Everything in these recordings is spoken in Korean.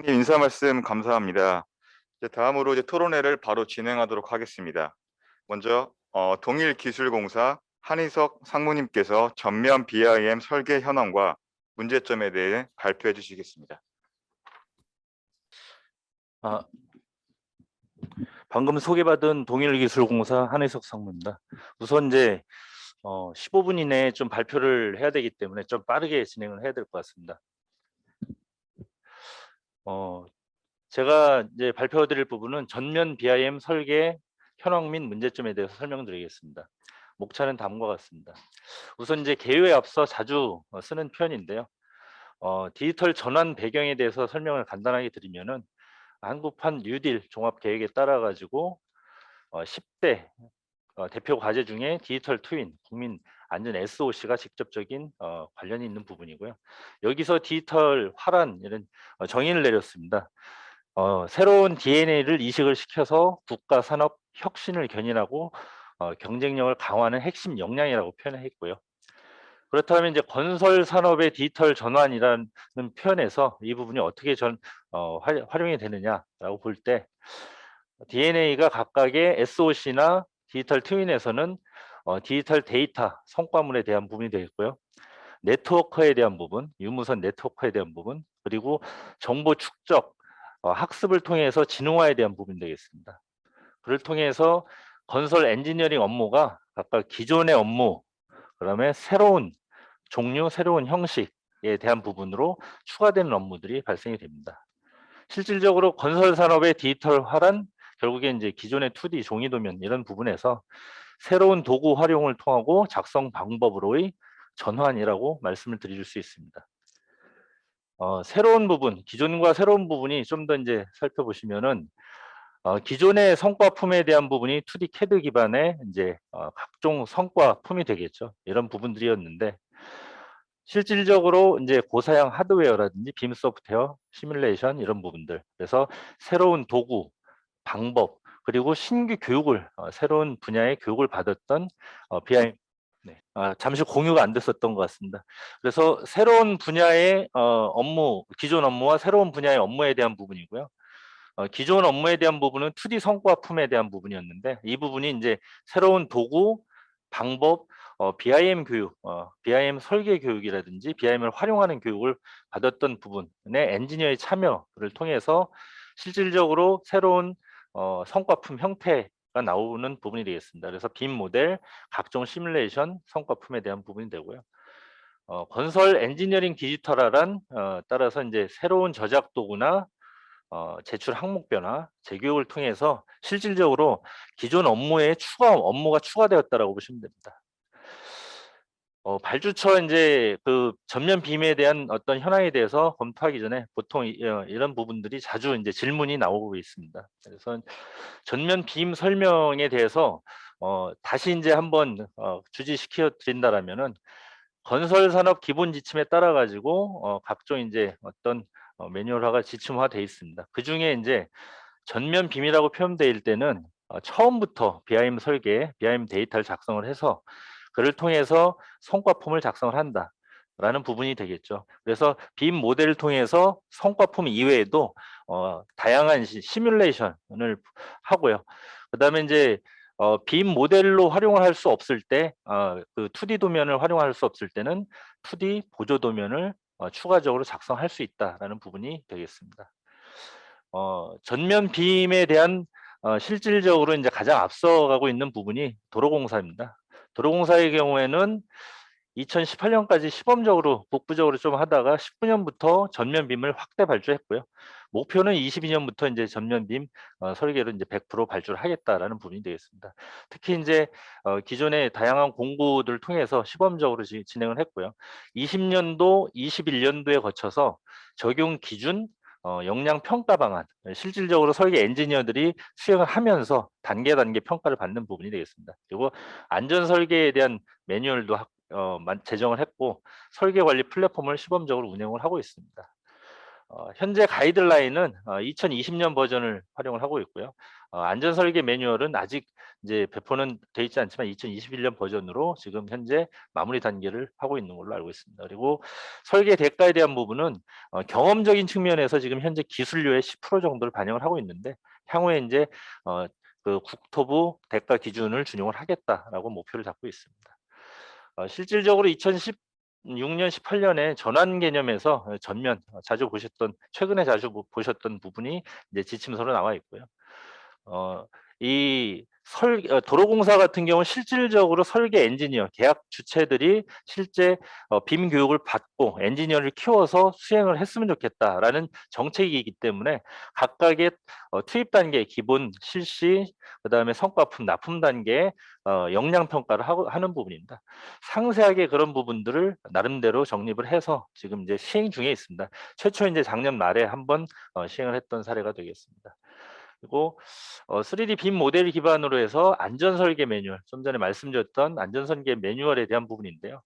님 인사 말씀 감사합니다. 이제 다음으로 이제 토론회를 바로 진행하도록 하겠습니다. 먼저 동일기술공사 한희석 상무님께서 전면 BIM 설계 현황과 문제점에 대해 발표해 주시겠습니다. 방금 소개받은 동일기술공사 한혜석 상무입니다. 우선 이제 15분 이내에 좀 발표를 해야 되기 때문에 좀 빠르게 진행을 해야 될 것 같습니다. 제가 이제 발표드릴 부분은 전면 BIM 설계 현황 및 문제점에 대해서 설명드리겠습니다. 목차는 다음과 같습니다. 우선 이제 개요에 앞서 자주 쓰는 표현인데요. 디지털 전환 배경에 대해서 설명을 간단하게 드리면은 한국판 뉴딜 종합 계획에 따라 가지고 10대 대표 과제 중에 디지털 트윈, 국민 안전 SOC가 직접적인 관련이 있는 부분이고요. 여기서 디지털 화란 이런 정의를 내렸습니다. 새로운 DNA를 이식을 시켜서 국가 산업 혁신을 견인하고 경쟁력을 강화하는 핵심 역량이라고 표현했고요. 그렇다면 이제 건설 산업의 디지털 전환이라는 표현에서 이 부분이 어떻게 활용이 되느냐라고 볼 때 DNA가 각각의 SOC나 디지털 트윈에서는 디지털 데이터 성과물에 대한 부분이 되겠고요. 네트워크에 대한 부분, 유무선 네트워크에 대한 부분, 그리고 정보 축적, 학습을 통해서 지능화에 대한 부분이 되겠습니다. 그를 통해서 건설 엔지니어링 업무가 각각 기존의 업무, 그다음에 새로운 종류, 새로운 형식에 대한 부분으로 추가되는 업무들이 발생이 됩니다. 실질적으로 건설 산업의 디지털화란 결국에 이제 기존의 2D 종이 도면 이런 부분에서 새로운 도구 활용을 통하고 작성 방법으로의 전환이라고 말씀을 드릴 수 있습니다. 새로운 부분, 기존과 새로운 부분이 좀 더 이제 살펴보시면은 기존의 성과품에 대한 부분이 2D CAD 기반의 이제 각종 성과품이 되겠죠. 이런 부분들이었는데 실질적으로 이제 고사양 하드웨어라든지 빔 소프트웨어, 시뮬레이션 이런 부분들. 그래서 새로운 도구, 방법, 그리고 신규 교육을 새로운 분야의 교육을 받았던 BIM 잠시 공유가 안 됐었던 것 같습니다. 그래서 새로운 분야의 업무, 기존 업무와 새로운 분야의 업무에 대한 부분이고요. 기존 업무에 대한 부분은 2D 성과품에 대한 부분이었는데 이 부분이 이제 새로운 도구, 방법, BIM 교육, BIM 설계 교육이라든지 BIM을 활용하는 교육을 받았던 부분의 엔지니어의 참여를 통해서 실질적으로 새로운 성과품 형태가 나오는 부분이 되겠습니다. 그래서 빔 모델, 각종 시뮬레이션, 성과품에 대한 부분이 되고요. 건설 엔지니어링 디지털화란 따라서 이제 새로운 저작 도구나 제출 항목 변화, 재교육을 통해서 실질적으로 기존 업무에 업무가 추가되었다라고 보시면 됩니다. 발주처 이제 그 전면 빔에 대한 어떤 현황에 대해서 검토하기 전에 보통 이런 부분들이 자주 이제 질문이 나오고 있습니다. 그래서 전면 빔 설명에 대해서 다시 이제 한번 주지시켜 드린다라면은 건설 산업 기본 지침에 따라 가지고 각종 이제 어떤 매뉴얼화가 지침화돼 있습니다. 그 중에 이제 전면 빔이라고 표현되어 때는 처음부터 BIM 설계, BIM 데이터를 작성을 해서 그를 통해서 성과품을 작성을 한다라는 부분이 되겠죠. 그래서 빔 모델을 통해서 성과품 이외에도 다양한 시뮬레이션을 하고요. 그다음에 이제 빔 모델로 활용을 할 수 없을 때, 그 2D 도면을 활용할 수 없을 때는 2D 보조 도면을 추가적으로 작성할 수 있다라는 부분이 되겠습니다. 전면 빔에 대한 실질적으로 이제 가장 앞서가고 있는 부분이 도로공사입니다. 도로공사의 경우에는 2018년까지 시범적으로 북부적으로 좀 하다가 19년부터 전면 빔을 확대 발주했고요. 목표는 22년부터 이제 전면 빔 설계로 이제 100% 발주를 하겠다라는 부분이 되겠습니다. 특히 이제 기존의 다양한 공고들을 통해서 시범적으로 진행을 했고요. 20년도, 21년도에 거쳐서 적용 기준 역량 평가 방안, 실질적으로 설계 엔지니어들이 수행을 하면서 단계 평가를 받는 부분이 되겠습니다. 그리고 안전 설계에 대한 매뉴얼도 제정을 했고 설계 관리 플랫폼을 시범적으로 운영을 하고 있습니다. 현재 가이드라인은 2020년 버전을 활용을 하고 있고요. 안전 설계 매뉴얼은 아직 이제 배포는 돼 있지 않지만 2021년 버전으로 지금 현재 마무리 단계를 하고 있는 걸로 알고 있습니다. 그리고 설계 대가에 대한 부분은 경험적인 측면에서 지금 현재 기술료의 10% 정도를 반영을 하고 있는데, 향후에 이제 그 국토부 대가 기준을 준용을 하겠다라고 목표를 잡고 있습니다. 실질적으로 2016년, 18년에 전환 개념에서 전면 자주 보셨던, 최근에 자주 보셨던 부분이 이제 지침서로 나와 있고요. 이 도로공사 같은 경우는 실질적으로 설계 엔지니어, 계약 주체들이 실제 빔 교육을 받고 엔지니어를 키워서 수행을 했으면 좋겠다라는 정책이기 때문에 각각의 투입 단계, 기본, 실시, 그다음에 성과품, 납품 단계에 역량 평가를 하는 부분입니다. 상세하게 그런 부분들을 나름대로 정립을 해서 지금 이제 시행 중에 있습니다. 최초 이제 작년 말에 한번 시행을 했던 사례가 되겠습니다. 그리고 3D 빔 모델 기반으로 해서 안전 설계 매뉴얼, 좀 전에 말씀드렸던 안전 설계 매뉴얼에 대한 부분인데요.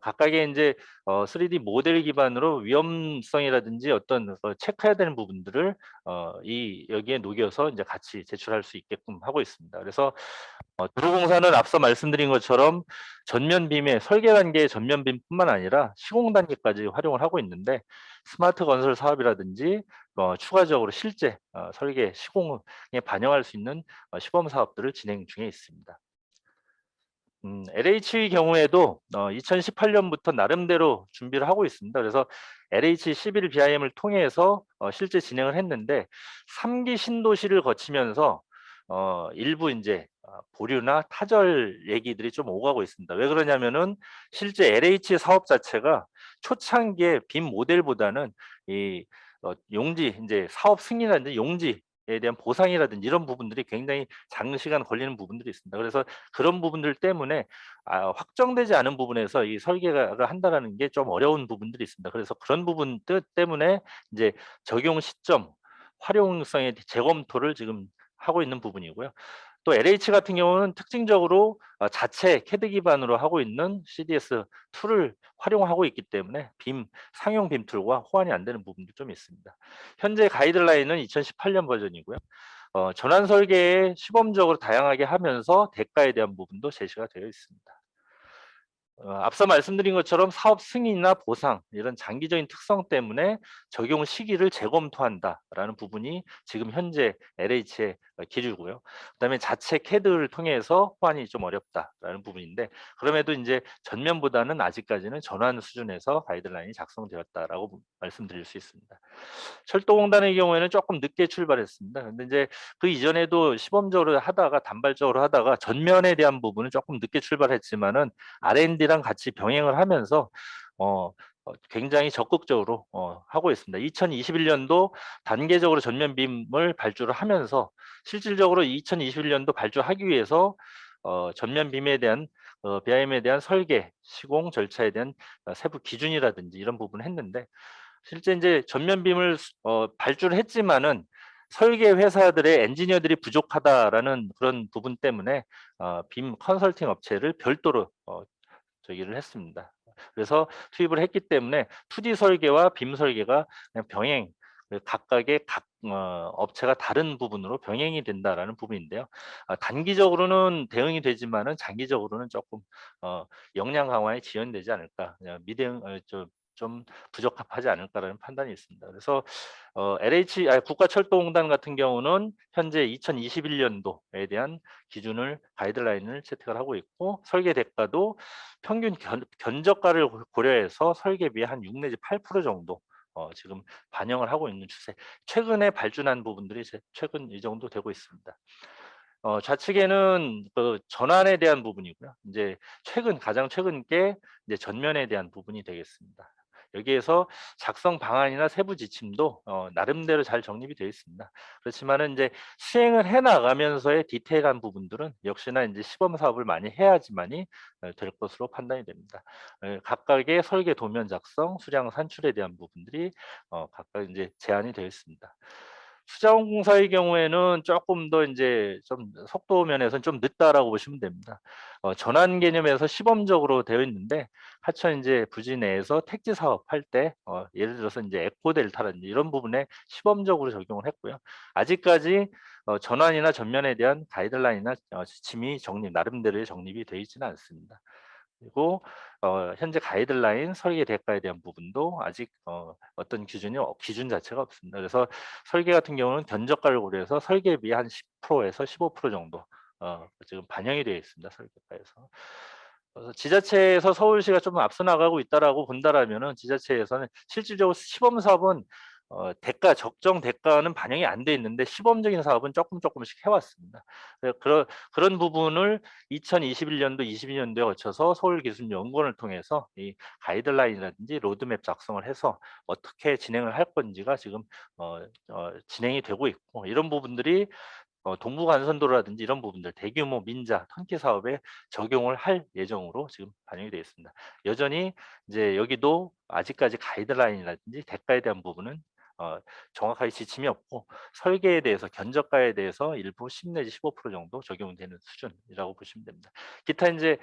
각각의 이제 3D 모델 기반으로 위험성이라든지 어떤 체크해야 되는 부분들을 여기에 녹여서 이제 같이 제출할 수 있게끔 하고 있습니다. 그래서 도로공사는 앞서 말씀드린 것처럼 전면 빔의 설계 단계의 전면 빔뿐만 아니라 시공 단계까지 활용을 하고 있는데, 스마트 건설 사업이라든지 추가적으로 실제 설계 시공에 반영할 수 있는 시범 사업들을 진행 중에 있습니다. LH의 경우에도 2018년부터 나름대로 준비를 하고 있습니다. 그래서 LH 11 BIM을 통해서 실제 진행을 했는데, 3기 신도시를 거치면서 일부 이제 보류나 타절 얘기들이 좀 오가고 있습니다. 왜 그러냐면은 실제 LH 사업 자체가 초창기에 빔 모델보다는 이 용지, 이제 사업 승인이라든지 용지에 대한 보상이라든지 이런 부분들이 굉장히 장시간 걸리는 부분들이 있습니다. 그래서 그런 부분들 때문에 확정되지 않은 부분에서 이 설계를 한다라는 게 좀 어려운 부분들이 있습니다. 그래서 그런 부분 때문에 이제 적용 시점, 활용성의 재검토를 지금 하고 있는 부분이고요. 또 LH 같은 경우는 특징적으로 자체 캐드 기반으로 하고 있는 CDS 툴을 활용하고 있기 때문에 상용 빔 툴과 호환이 안 되는 부분도 좀 있습니다. 현재 가이드라인은 2018년 버전이고요. 전환 설계에 시범적으로 다양하게 하면서 대가에 대한 부분도 제시가 되어 있습니다. 앞서 말씀드린 것처럼 사업 승인이나 보상, 이런 장기적인 특성 때문에 적용 시기를 재검토한다라는 부분이 지금 현재 LH의 기류고요. 그다음에 자체 캐드를 통해서 호환이 좀 어렵다라는 부분인데, 그럼에도 이제 전면보다는 아직까지는 전환 수준에서 가이드라인이 작성되었다라고 말씀드릴 수 있습니다. 철도공단의 경우에는 조금 늦게 출발했습니다. 근데 이제 그 이전에도 시범적으로 하다가, 단발적으로 하다가 전면에 대한 부분은 조금 늦게 출발했지만은 R&D랑 같이 병행을 하면서 굉장히 적극적으로 하고 있습니다. 2021년도 단계적으로 전면 빔을 발주를 하면서, 실질적으로 2021년도 발주하기 위해서 전면 빔에 대한 BIM에 대한 설계, 시공 절차에 대한 세부 기준이라든지 이런 부분을 했는데, 실제 이제 전면 빔을 발주를 했지만은 설계 회사들의 엔지니어들이 부족하다라는 그런 부분 때문에 빔 컨설팅 업체를 별도로 저기를 했습니다. 그래서 투입을 했기 때문에 2D 설계와 빔 설계가 그냥 병행, 각각의 업체가 다른 부분으로 병행이 된다라는 부분인데요. 단기적으로는 대응이 되지만은 장기적으로는 조금 역량 강화에 지연되지 않을까, 그냥 좀 부적합하지 않을까라는 판단이 있습니다. 그래서 국가철도공단 같은 경우는 현재 2021년도에 대한 기준을, 가이드라인을 채택을 하고 있고, 설계 대가도 평균 견적가를 고려해서 설계비의 한 6 내지 8% 정도 지금 반영을 하고 있는 추세. 최근에 발주난 부분들이 최근 이 정도 되고 있습니다. 좌측에는 그 전환에 대한 부분이고요. 이제 가장 최근 게 이제 전면에 대한 부분이 되겠습니다. 여기에서 작성 방안이나 세부 지침도 나름대로 잘 정립이 되어 있습니다. 그렇지만은 이제 수행을 해 나가면서의 디테일한 부분들은 역시나 이제 시범 사업을 많이 해야지만이 될 것으로 판단이 됩니다. 각각의 설계 도면 작성, 수량 산출에 대한 부분들이 각각 이제 제한이 되어 있습니다. 수자원공사의 경우에는 조금 더 이제 좀 속도 면에서는 좀 늦다라고 보시면 됩니다. 전환 개념에서 시범적으로 되어 있는데 하천 이제 부지 내에서 택지 사업할 때 예를 들어서 이제 에코델타라든지 이런 부분에 시범적으로 적용을 했고요. 아직까지 전환이나 전면에 대한 가이드라인이나 지침이 나름대로의 정립이 되어 있지는 않습니다. 그리고 현재 가이드라인 설계 대가에 대한 부분도 아직 어떤 기준 자체가 없습니다. 그래서 설계 같은 경우는 견적가를 고려해서 설계비 한 10%에서 15% 정도 지금 반영이 되어 있습니다. 설계가에서. 그래서 지자체에서 서울시가 좀 앞서 나가고 있다라고 본다라면은 지자체에서는 실질적으로 시범 사업은 적정 대가는 반영이 안 돼 있는데 시범적인 사업은 조금씩 해왔습니다. 그런 부분을 2021년도, 22년도에 거쳐서 서울기술연구원을 통해서 이 가이드라인이라든지 로드맵 작성을 해서 어떻게 진행을 할 건지가 지금 진행이 되고 있고 이런 부분들이 동부간선도로라든지 이런 부분들 대규모 민자 턴키 사업에 적용을 할 예정으로 지금 반영이 되어 있습니다. 여전히 이제 여기도 아직까지 가이드라인이라든지 대가에 대한 부분은 정확하게 지침이 없고 설계에 대해서 견적가에 대해서 일부 10 내지 15% 정도 적용되는 수준이라고 보시면 됩니다. 기타 이제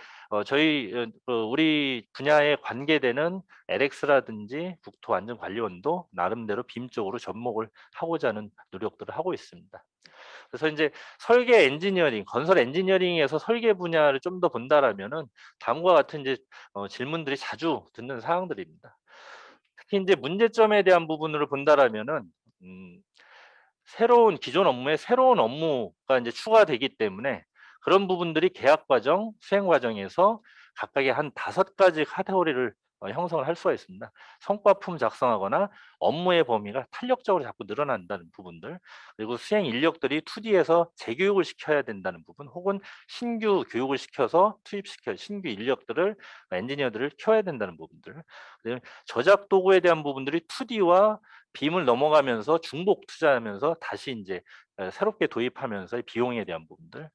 저희 우리 분야에 관계되는 LX라든지 국토안전관리원도 나름대로 빔 쪽으로 접목을 하고자 하는 노력들을 하고 있습니다. 그래서 이제 설계 엔지니어링, 건설 엔지니어링에서 설계 분야를 좀 더 본다라면은 다음과 같은 이제 질문들이 자주 듣는 사항들입니다. 특히 이제 문제점에 대한 부분으로 본다라면은 음 기존 업무에 새로운 업무가 이제 추가되기 때문에 그런 부분들이 계약 과정, 수행 과정에서 각각의 한 5가지 카테고리를 형성을 할 수가 있습니다. 성과품 작성하거나 업무의 범위가 탄력적으로 자꾸 늘어난다는 부분들, 그리고 수행 인력들이 2D에서 재교육을 시켜야 된다는 부분, 혹은 신규 교육을 시켜서 신규 인력들을 엔지니어들을 키워야 된다는 부분들, 그리고 저작 도구에 대한 부분들이 2D와 빔을 넘어가면서 중복 투자하면서 다시 인제 새롭게 도입하면서의 비용에 대한 부분들,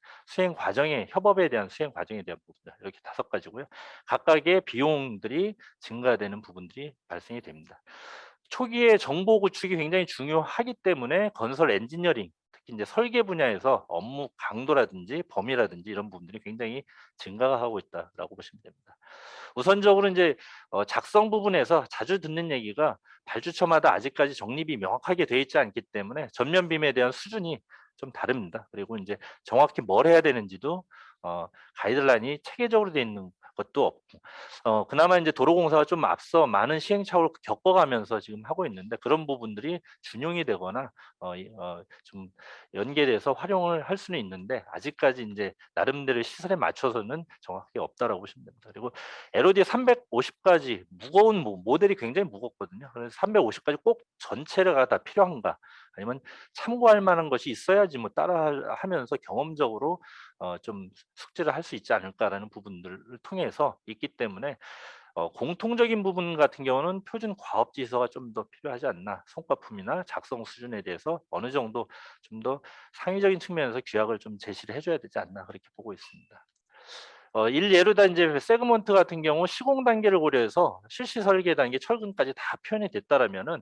협업에 대한 수행 과정에 대한 부분들, 이렇게 5가지고요. 각각의 비용들이 증가되는 부분들이 발생이 됩니다. 초기에 정보 구축이 굉장히 중요하기 때문에 건설 엔지니어링, 특히 인제 설계 분야에서 업무 강도라든지 범위라든지 이런 부분들이 굉장히 증가가 하고 있다라고 보시면 됩니다. 우선적으로 인제 작성 부분에서 자주 듣는 얘기가 발주처마다 아직까지 정립이 명확하게 돼 있지 않기 때문에 전면 빔에 대한 수준이 좀 다릅니다. 그리고 인제 정확히 뭘 해야 되는지도 가이드라인이 체계적으로 돼 있는 것도 없고 그나마 인제 도로공사가 좀 앞서 많은 시행착오를 겪어가면서 지금 하고 있는데 그런 부분들이 준용이 되거나 좀 연계돼서 활용을 할 수는 있는데 아직까지 인제 나름대로의 시설에 맞춰서는 정확하게 없다라고 보시면 됩니다. 그리고 LOD 350까지 무거운 모델이 굉장히 무겁거든요. 그래서 350까지 꼭 전체가 다 필요한가? 아니면 참고할 만한 것이 있어야지 뭐 따라하면서 경험적으로 좀 숙지를 할 수 있지 않을까라는 부분들을 통해서 있기 때문에 공통적인 부분 같은 경우는 표준 과업 지서가 좀 더 필요하지 않나. 성과품이나 작성 수준에 대해서 어느 정도 좀 더 상위적인 측면에서 규약을 좀 제시를 해 줘야 되지 않나 그렇게 보고 있습니다. 일예로다 인제 세그먼트 같은 경우 시공 단계를 고려해서 실시 설계 단계 철근까지 다 표현이 됐다라면은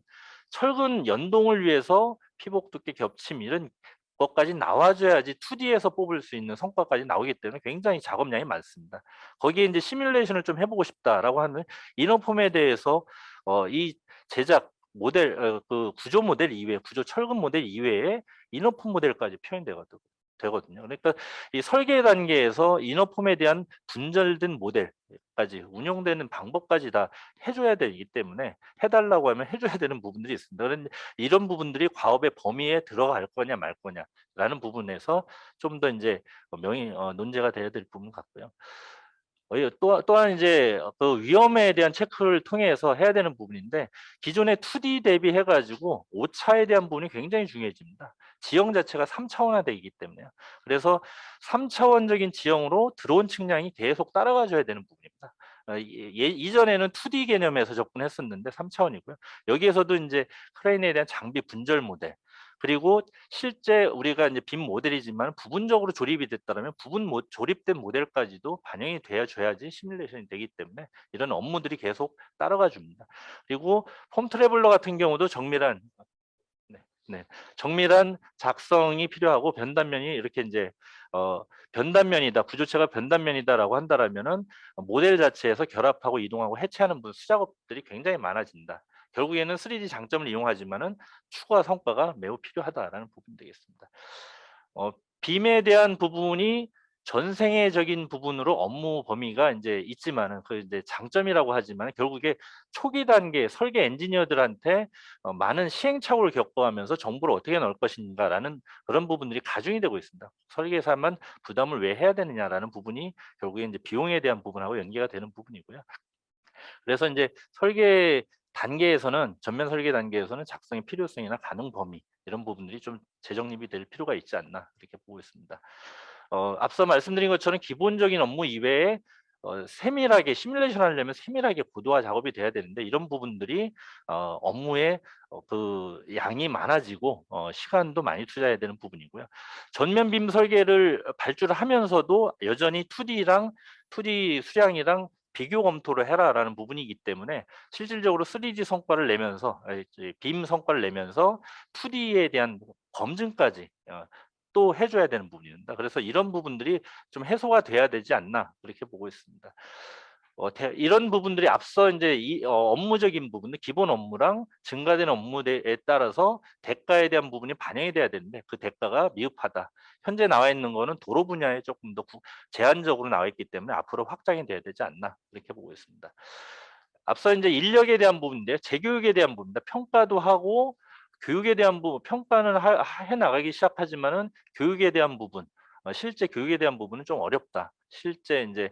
철근 연동을 위해서 피복 두께 겹침 이런 것까지 나와줘야지 2D에서 뽑을 수 있는 성과까지 나오기 때문에 굉장히 작업량이 많습니다. 거기에 인제 시뮬레이션을 좀 해 보고 싶다라고 하는 이너폼에 대해서 이 제작 모델 그 구조 모델 이외에 구조 철근 모델 이외에 이너폼 모델까지 되거든요. 그러니까 이 설계 단계에서 이너폼에 대한 분절된 모델까지 운용되는 방법까지 다 해 줘야 되기 때문에 해 달라고 하면 해 줘야 되는 부분들이 있습니다. 그런데 이런 부분들이 과업의 범위에 들어갈 거냐 말 거냐라는 부분에서 좀 더 인제 논제가 돼야 될 부분 같고요. 또한 이제 그 위험에 대한 체크를 통해서 해야 되는 부분인데 기존의 2D 대비해 가지고 오차에 대한 부분이 굉장히 중요해집니다. 지형 자체가 3차원화되기 때문에요. 그래서 3차원적인 지형으로 드론 측량이 계속 따라가 줘야 되는 부분입니다. 이전에는 2D 개념에서 접근했었는데 3차원이고요. 여기에서도 인제 크레인에 대한 장비 분절 모델, 그리고 실제 우리가 인제 빔 모델이지만 부분적으로 조립이 됐다라면 조립된 모델까지도 반영이 되어 줘야지 시뮬레이션이 되기 때문에 이런 업무들이 계속 따라가 줍니다. 그리고 폼 트래블러 같은 경우도 정밀한 네. 정밀한 작성이 필요하고 변단면이 이렇게 이제 변단면이다, 구조체가 변단면이다라고 한다라면은 모델 자체에서 결합하고 이동하고 해체하는 수작업들이 굉장히 많아진다. 결국에는 3D 장점을 이용하지만은 추가 성과가 매우 필요하다라는 부분이 되겠습니다. 빔에 대한 부분이 전생애적인 부분으로 업무 범위가 이제 있지만은 그 이제 장점이라고 하지만 결국에 초기 단계 설계 엔지니어들한테 많은 시행착오를 겪어가면서 정보를 어떻게 넣을 것인가라는 그런 부분들이 가중이 되고 있습니다. 설계사만 부담을 왜 해야 되느냐라는 부분이 결국에 이제 비용에 대한 부분하고 연계가 되는 부분이고요. 그래서 이제 설계 단계에서는 전면 설계 단계에서는 작성의 필요성이나 가능 범위 이런 부분들이 좀 재정립이 될 필요가 있지 않나 이렇게 보고 있습니다. 앞서 말씀드린 것처럼 기본적인 업무 이외에 세밀하게 시뮬레이션 하려면 세밀하게 고도화 작업이 돼야 되는데 이런 부분들이 업무의 그 양이 많아지고 시간도 많이 투자해야 되는 부분이고요. 전면 빔 설계를 발주를 하면서도 여전히 2D 수량이랑 비교 검토를 해라라는 부분이기 때문에 실질적으로 3D 성과를 내면서 이제 빔 성과를 내면서 2D에 대한 검증까지 또 해 줘야 되는 부분입니다. 그래서 이런 부분들이 좀 해소가 돼야 되지 않나 그렇게 보고 있습니다. 이런 부분들이 앞서 인제 업무적인 부분들 기본 업무랑 증가되는 업무에 따라서 대가에 대한 부분이 반영이 돼야 되는데 그 대가가 미흡하다. 현재 나와 있는 거는 도로 분야에 조금 더 제한적으로 나와 있기 때문에 앞으로 확장이 돼야 되지 않나 그렇게 보고 있습니다. 앞서 인제 인력에 대한 부분인데요. 재교육에 대한 부분입니다. 평가도 하고 교육에 대한 부분 평가는 해 나가기 시작하지만은 교육에 대한 부분 실제 교육에 대한 부분은 좀 어렵다. 실제 인제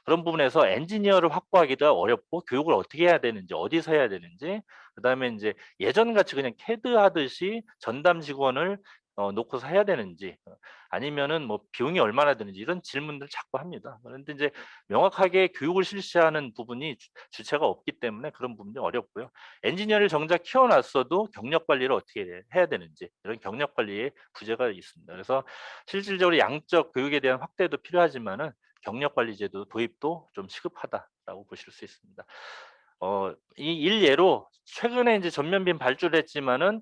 그런 부분에서 엔지니어를 확보하기가 어렵고 교육을 어떻게 해야 되는지 어디서 해야 되는지 그다음에 인제 예전같이 그냥 CAD 하듯이 전담 직원을 놓고서 해야 되는지 아니면은 뭐 비용이 얼마나 드는지 이런 질문들을 자꾸 합니다. 그런데 인제 명확하게 교육을 실시하는 부분이 주체가 없기 때문에 그런 부분이 어렵고요. 엔지니어를 정작 키워 놨어도 경력 관리를 어떻게 해야 되는지 이런 경력 관리에 부재가 있습니다. 그래서 실질적으로 양적 교육에 대한 확대도 필요하지만은 경력 관리 제도 도입도 좀 시급하다라고 보실 수 있습니다. 이 일예로 최근에 이제 전면빔 발주를 했지만은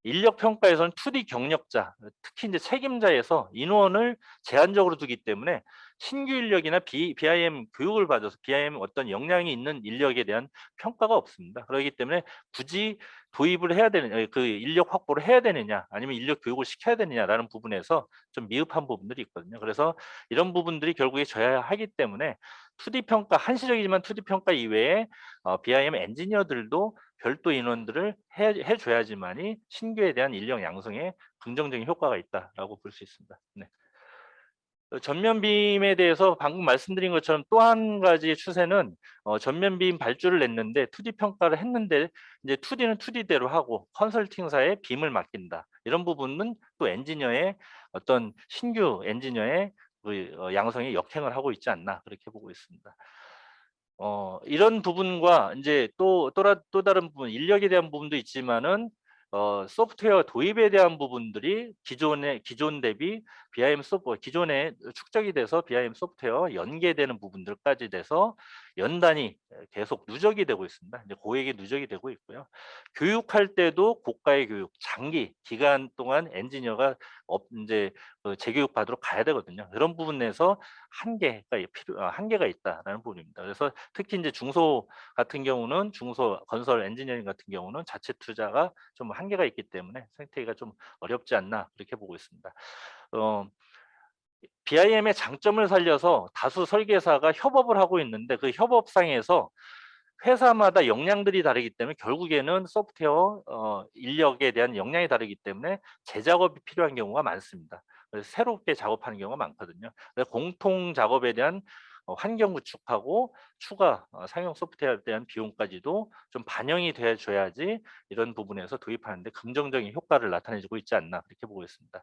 인력 평가에서는 2D 경력자, 특히 이제 책임자에서 인원을 제한적으로 두기 때문에 신규 인력이나 BIM 교육을 받아서 BIM 어떤 역량이 있는 인력에 대한 평가가 없습니다. 그렇기 때문에 굳이 도입을 해야 되는 그 인력 확보를 해야 되느냐 아니면 인력 교육을 시켜야 되느냐라는 부분에서 좀 미흡한 부분들이 있거든요. 그래서 이런 부분들이 결국에 져야 하기 때문에 2D 평가 한시적이지만 2D 평가 이외에 BIM 엔지니어들도 별도 인원들을 해 줘야지만이 신규에 대한 인력 양성에 긍정적인 효과가 있다라고 볼 수 있습니다. 네. 전면빔에 대해서 방금 말씀드린 것처럼 또 한 가지 추세는 전면빔 발주를 냈는데 2D 평가를 했는데 이제 2D는 2D대로 하고 컨설팅사에 빔을 맡긴다. 이런 부분은 또 엔지니어의 어떤 신규 엔지니어의 그 양성에 역행을 하고 있지 않나 그렇게 보고 있습니다. 이런 부분과 인제 또 다른 부분 인력에 대한 부분도 있지만은 소프트웨어 도입에 대한 부분들이 기존 대비 기존에 축적이 돼서 BIM 소프트웨어와 연계되는 부분들까지 돼서 연단이 계속 누적이 되고 있습니다. 이제 고액이 누적이 되고 있고요. 교육할 때도 고가의 교육, 장기 기간 동안 엔지니어가 인제 재교육 받으러 가야 되거든요. 그런 부분에서 한계가 있다라는 부분입니다. 그래서 특히 인제 중소 같은 경우는 중소 건설 엔지니어링 같은 경우는 자체 투자가 좀 한계가 있기 때문에 생태계가 좀 어렵지 않나 그렇게 보고 있습니다. 어 BIM의 장점을 살려서 다수 설계사가 협업을 하고 있는데 그 협업상에서 회사마다 역량들이 다르기 때문에 결국에는 소프트웨어 인력에 대한 역량이 다르기 때문에 재작업이 필요한 경우가 많습니다. 그래서 새롭게 작업하는 경우가 많거든요. 그래서 공통 작업에 대한 환경 구축하고 추가 상용 소프트웨어에 대한 비용까지도 좀 반영이 돼 줘야지 이런 부분에서 도입하는 데 긍정적인 효과를 나타내주고 있지 않나 그렇게 보고 있습니다.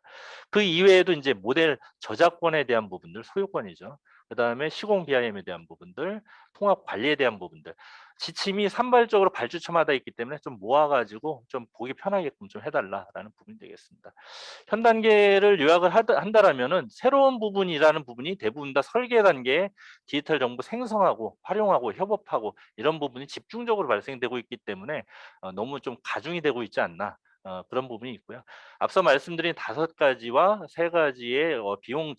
그 이외에도 인제 모델 저작권에 대한 부분들 소유권이죠. 그다음에 시공 BIM에 대한 부분들, 통합 관리에 대한 부분들 지침이 산발적으로 발주처마다 있기 때문에 좀 모아 가지고 좀 보기 편하게끔 좀 해 달라라는 부분이 되겠습니다. 현 단계를 요약을 한다라면은 새로운 부분이라는 부분이 대부분 다 설계 단계에 디지털 정보 생성하고 활용하고 협업하고 이런 부분이 집중적으로 발생되고 있기 때문에 너무 좀 가중이 되고 있지 않나 그런 부분이 있고요. 앞서 말씀드린 5가지와 3가지의 비용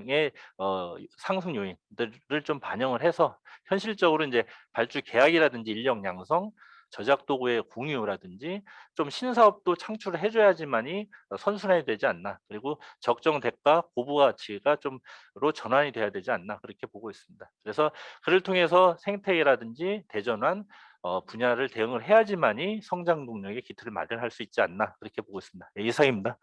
의 상승 요인들을 좀 반영을 해서 현실적으로 이제 발주 계약이라든지 인력 양성, 저작 도구의 공유라든지 좀 신사업도 창출을 해 줘야지만이 선순환이 되지 않나. 그리고 적정 대가, 고부 가치가 좀로 전환이 돼야 되지 않나 그렇게 보고 있습니다. 그래서 그를 통해서 생태계라든지 대전환 분야를 대응을 해야지만이 성장 동력의 기틀을 마련할 수 있지 않나 그렇게 보고 있습니다. 예, 이상입니다.